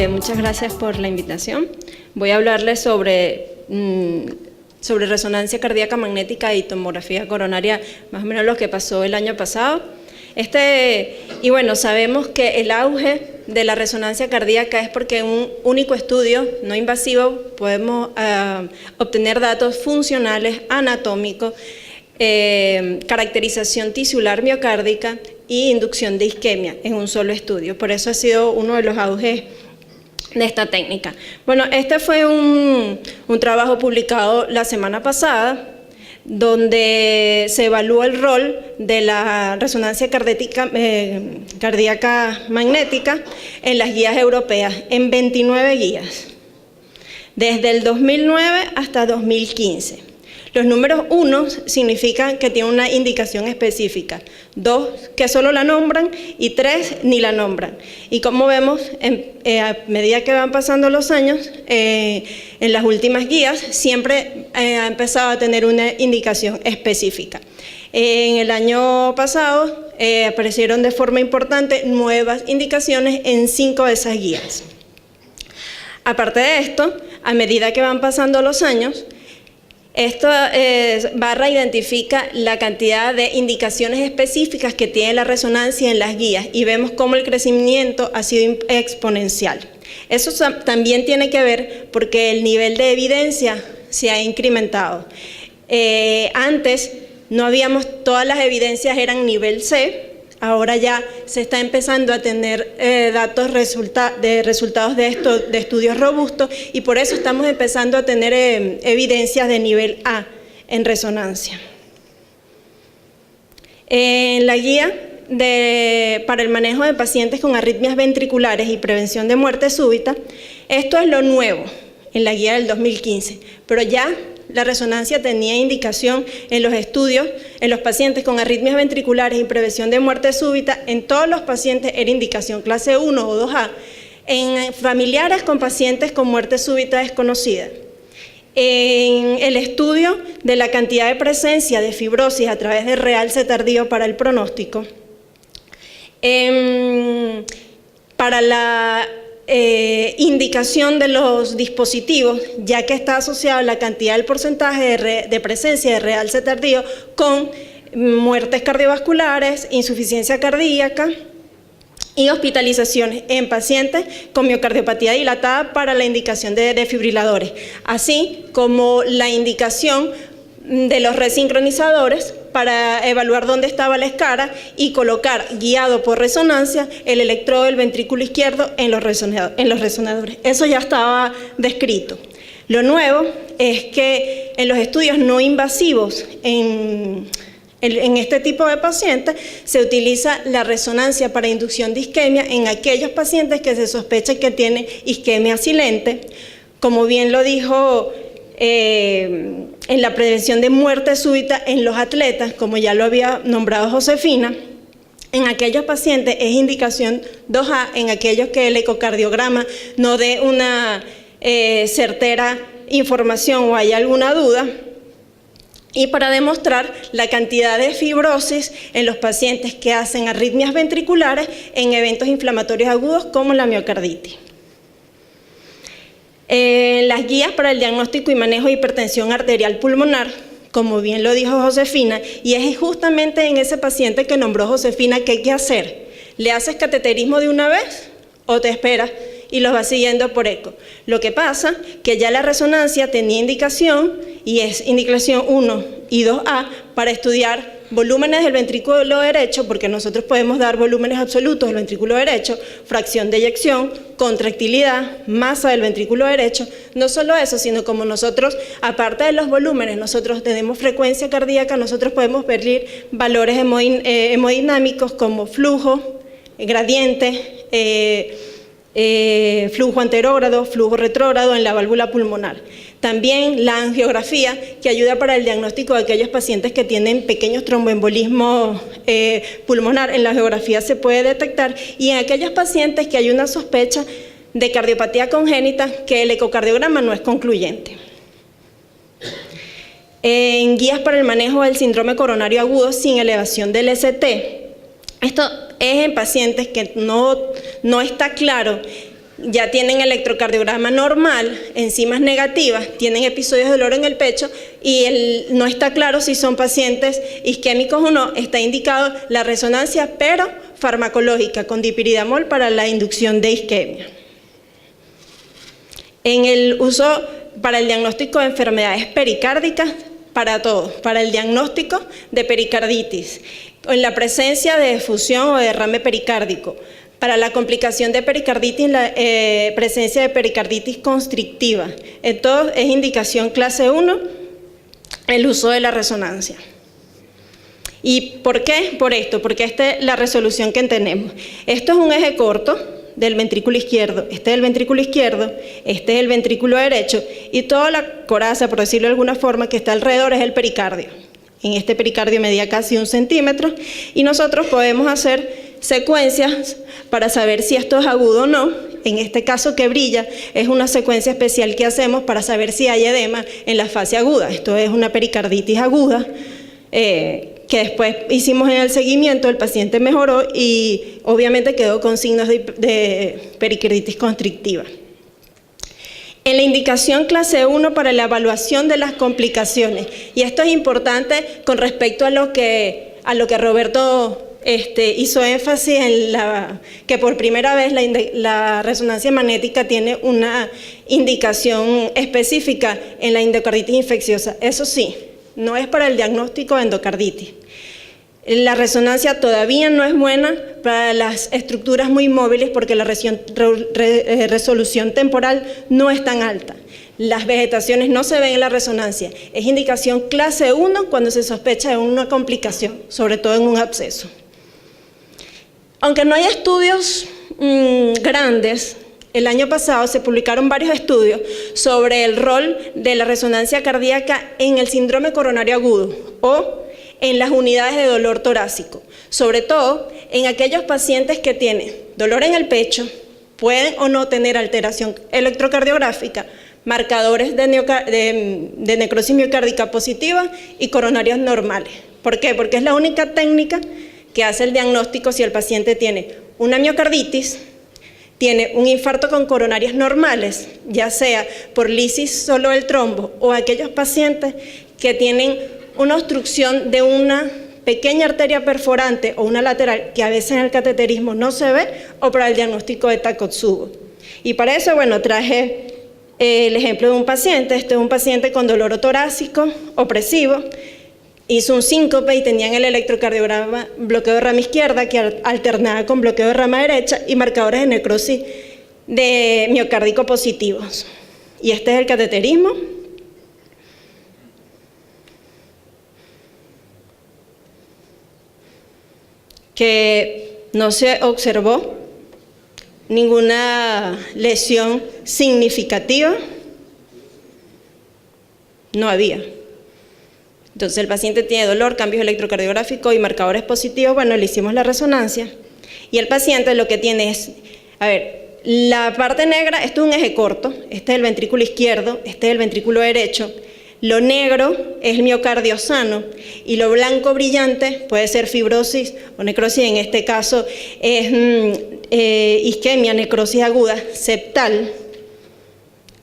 Muchas gracias por la invitación. Voy a hablarles sobre resonancia cardíaca magnética y tomografía coronaria, más o menos lo que pasó el año pasado. Y bueno, sabemos que el auge de la resonancia cardíaca es porque en un único estudio no invasivo podemos obtener datos funcionales, anatómicos, caracterización tisular miocárdica y inducción de isquemia en un solo estudio. Por eso ha sido uno de los auges de esta técnica. Bueno, este fue un trabajo publicado la semana pasada, donde se evalúa el rol de la resonancia cardíaca magnética en las guías europeas, en 29 guías, desde el 2009 hasta 2015. Los números 1 significan que tiene una indicación específica, 2 que solo la nombran y 3 ni la nombran. Y como vemos, a medida que van pasando los años, en las últimas guías siempre ha empezado a tener una indicación específica. En el año pasado aparecieron de forma importante nuevas indicaciones en 5 de esas guías. Aparte de esto, a medida que van pasando los años, esta barra identifica la cantidad de indicaciones específicas que tiene la resonancia en las guías y vemos cómo el crecimiento ha sido exponencial. Eso también tiene que ver porque el nivel de evidencia se ha incrementado. Antes todas las evidencias eran nivel C. Ahora ya se está empezando a tener datos de resultados de estudios robustos y por eso estamos empezando a tener evidencias de nivel A en resonancia. En la guía para el manejo de pacientes con arritmias ventriculares y prevención de muerte súbita, esto es lo nuevo en la guía del 2015, pero ya la resonancia tenía indicación en los estudios, en los pacientes con arritmias ventriculares y prevención de muerte súbita, en todos los pacientes era indicación clase 1 o 2A, en familiares con pacientes con muerte súbita desconocida. En el estudio de la cantidad de presencia de fibrosis a través de realce tardío para el pronóstico, para la indicación de los dispositivos, ya que está asociado la cantidad del porcentaje de presencia de realce tardío con muertes cardiovasculares, insuficiencia cardíaca y hospitalizaciones en pacientes con miocardiopatía dilatada para la indicación de desfibriladores, así como la indicación de los resincronizadores para evaluar dónde estaba la escara y colocar, guiado por resonancia, el electrodo del ventrículo izquierdo en los resonadores. Eso ya estaba descrito. Lo nuevo es que en los estudios no invasivos, en este tipo de pacientes, se utiliza la resonancia para inducción de isquemia en aquellos pacientes que se sospecha que tienen isquemia silente, como bien lo dijo en la prevención de muerte súbita en los atletas, como ya lo había nombrado Josefina. En aquellos pacientes es indicación 2A, en aquellos que el ecocardiograma no dé una certera información o hay alguna duda, y para demostrar la cantidad de fibrosis en los pacientes que hacen arritmias ventriculares en eventos inflamatorios agudos como la miocarditis. Las guías para el diagnóstico y manejo de hipertensión arterial pulmonar, como bien lo dijo Josefina, y es justamente en ese paciente que nombró Josefina que hay que hacer. ¿Le haces cateterismo de una vez o te esperas y los vas siguiendo por eco? Lo que pasa que ya la resonancia tenía indicación, y es indicación 1 y 2A, para estudiar volúmenes del ventrículo derecho, porque nosotros podemos dar volúmenes absolutos del ventrículo derecho, fracción de eyección, contractilidad, masa del ventrículo derecho. No solo eso, sino como nosotros, aparte de los volúmenes, nosotros tenemos frecuencia cardíaca, nosotros podemos medir valores hemodinámicos como flujo, gradiente, flujo anterógrado, flujo retrógrado en la válvula pulmonar. También la angiografía, que ayuda para el diagnóstico de aquellos pacientes que tienen pequeños tromboembolismos pulmonar. En la angiografía se puede detectar, y en aquellos pacientes que hay una sospecha de cardiopatía congénita, que el ecocardiograma no es concluyente. En guías para el manejo del síndrome coronario agudo sin elevación del ST, esto es en pacientes que no está claro ya tienen electrocardiograma normal, enzimas negativas, tienen episodios de dolor en el pecho y no está claro si son pacientes isquémicos o no. Está indicado la resonancia, pero farmacológica, con dipiridamol para la inducción de isquemia. En el uso para el diagnóstico de enfermedades pericárdicas, para todo, para el diagnóstico de pericarditis, en la presencia de efusión o de derrame pericárdico, para la complicación de pericarditis, la presencia de pericarditis constrictiva. Entonces, es indicación clase 1 el uso de la resonancia. ¿Y por qué? Por esto, porque esta es la resolución que tenemos. Esto es un eje corto del ventrículo izquierdo, este es el ventrículo izquierdo, este es el ventrículo derecho, y toda la coraza, por decirlo de alguna forma, que está alrededor es el pericardio. En este pericardio medía casi 1 centímetro, y nosotros podemos hacer secuencias para saber si esto es agudo o no. En este caso que brilla es una secuencia especial que hacemos para saber si hay edema en la fase aguda. Esto es una pericarditis aguda, que después hicimos en el seguimiento, el paciente mejoró y obviamente quedó con signos de pericarditis constrictiva. En la indicación clase 1 para la evaluación de las complicaciones, y esto es importante con respecto a lo que Roberto hizo énfasis en que por primera vez la resonancia magnética tiene una indicación específica en la endocarditis infecciosa. Eso sí, no es para el diagnóstico de endocarditis. La resonancia todavía no es buena para las estructuras muy móviles porque la resolución temporal no es tan alta. Las vegetaciones no se ven en la resonancia. Es indicación clase 1 cuando se sospecha de una complicación, sobre todo en un absceso. Aunque no hay estudios grandes, el año pasado se publicaron varios estudios sobre el rol de la resonancia cardíaca en el síndrome coronario agudo o en las unidades de dolor torácico, sobre todo en aquellos pacientes que tienen dolor en el pecho, pueden o no tener alteración electrocardiográfica, marcadores de necrosis miocárdica positiva y coronarios normales. ¿Por qué? Porque es la única técnica que hace el diagnóstico si el paciente tiene una miocarditis, tiene un infarto con coronarias normales, ya sea por lisis solo del trombo o aquellos pacientes que tienen una obstrucción de una pequeña arteria perforante o una lateral que a veces en el cateterismo no se ve, o para el diagnóstico de Takotsubo. Y para eso, bueno, traje el ejemplo de un paciente. Este es un paciente con dolor torácico opresivo, hizo un síncope y tenían el electrocardiograma bloqueo de rama izquierda que alternaba con bloqueo de rama derecha y marcadores de necrosis de miocárdico positivos. Y este es el cateterismo. Que no se observó ninguna lesión significativa, no había. Entonces el paciente tiene dolor, cambios electrocardiográficos y marcadores positivos. Bueno, le hicimos la resonancia y el paciente lo que tiene es, a ver, la parte negra, esto es un eje corto, este es el ventrículo izquierdo, este es el ventrículo derecho. Lo negro es el miocardio sano y lo blanco brillante puede ser fibrosis o necrosis, en este caso es isquemia, necrosis aguda, septal.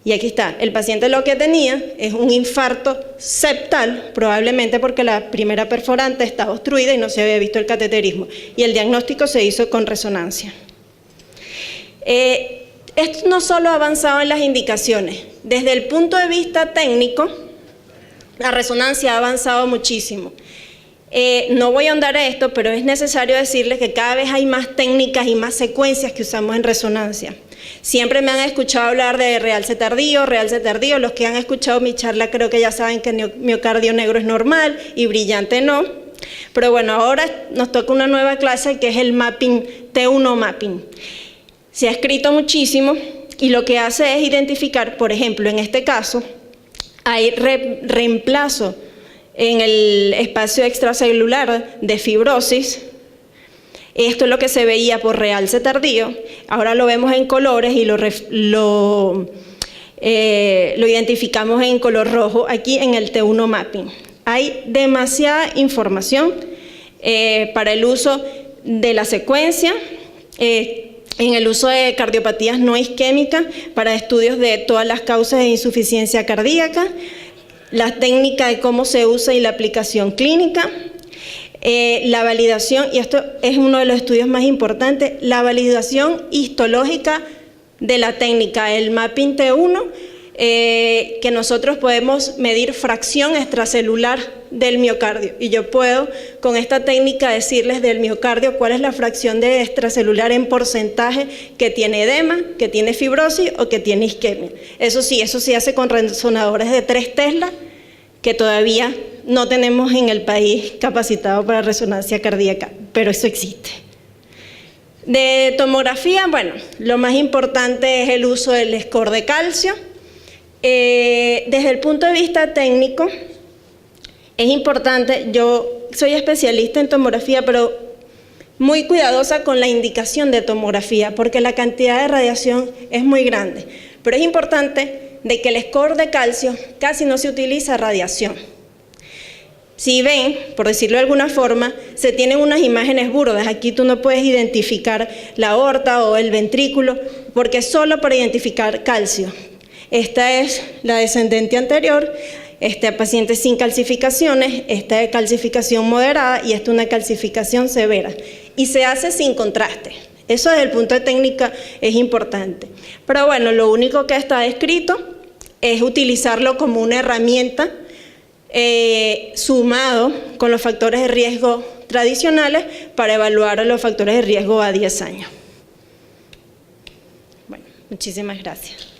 Y aquí está, el paciente lo que tenía es un infarto septal, probablemente porque la primera perforante estaba obstruida y no se había visto el cateterismo. Y el diagnóstico se hizo con resonancia. Esto no solo ha avanzado en las indicaciones, desde el punto de vista técnico, la resonancia ha avanzado muchísimo. No voy a ahondar a esto, pero es necesario decirles que cada vez hay más técnicas y más secuencias que usamos en resonancia. Siempre me han escuchado hablar de realce tardío, los que han escuchado mi charla creo que ya saben que el miocardio negro es normal y brillante no. Pero bueno, ahora nos toca una nueva clase que es el mapping, T1 mapping. Se ha escrito muchísimo y lo que hace es identificar, por ejemplo, en este caso, hay reemplazo en el espacio extracelular de fibrosis. Esto es lo que se veía por realce tardío, ahora lo vemos en colores y lo identificamos en color rojo aquí en el T1 mapping. Hay demasiada información para el uso de la secuencia. en el uso de cardiopatías no isquémicas para estudios de todas las causas de insuficiencia cardíaca, la técnica de cómo se usa y la aplicación clínica, la validación, y esto es uno de los estudios más importantes, la validación histológica de la técnica, el mapping T1, que nosotros podemos medir fracción extracelular del miocardio. Y yo puedo, con esta técnica, decirles del miocardio cuál es la fracción de extracelular en porcentaje que tiene edema, que tiene fibrosis o que tiene isquemia. Eso sí hace con resonadores de 3 Tesla, que todavía no tenemos en el país capacitado para resonancia cardíaca, pero eso existe. De tomografía, bueno, lo más importante es el uso del score de calcio. Desde el punto de vista técnico, es importante, yo soy especialista en tomografía, pero muy cuidadosa con la indicación de tomografía, porque la cantidad de radiación es muy grande. Pero es importante de que el score de calcio casi no se utiliza radiación. Si ven, por decirlo de alguna forma, se tienen unas imágenes burdas. Aquí tú no puedes identificar la aorta o el ventrículo, porque es solo para identificar calcio. Esta es la descendente anterior, esta paciente sin calcificaciones, esta de calcificación moderada y esta una calcificación severa. Y se hace sin contraste. Eso desde el punto de técnica es importante. Pero bueno, lo único que está escrito es utilizarlo como una herramienta sumado con los factores de riesgo tradicionales para evaluar los factores de riesgo a 10 años. Bueno, muchísimas gracias.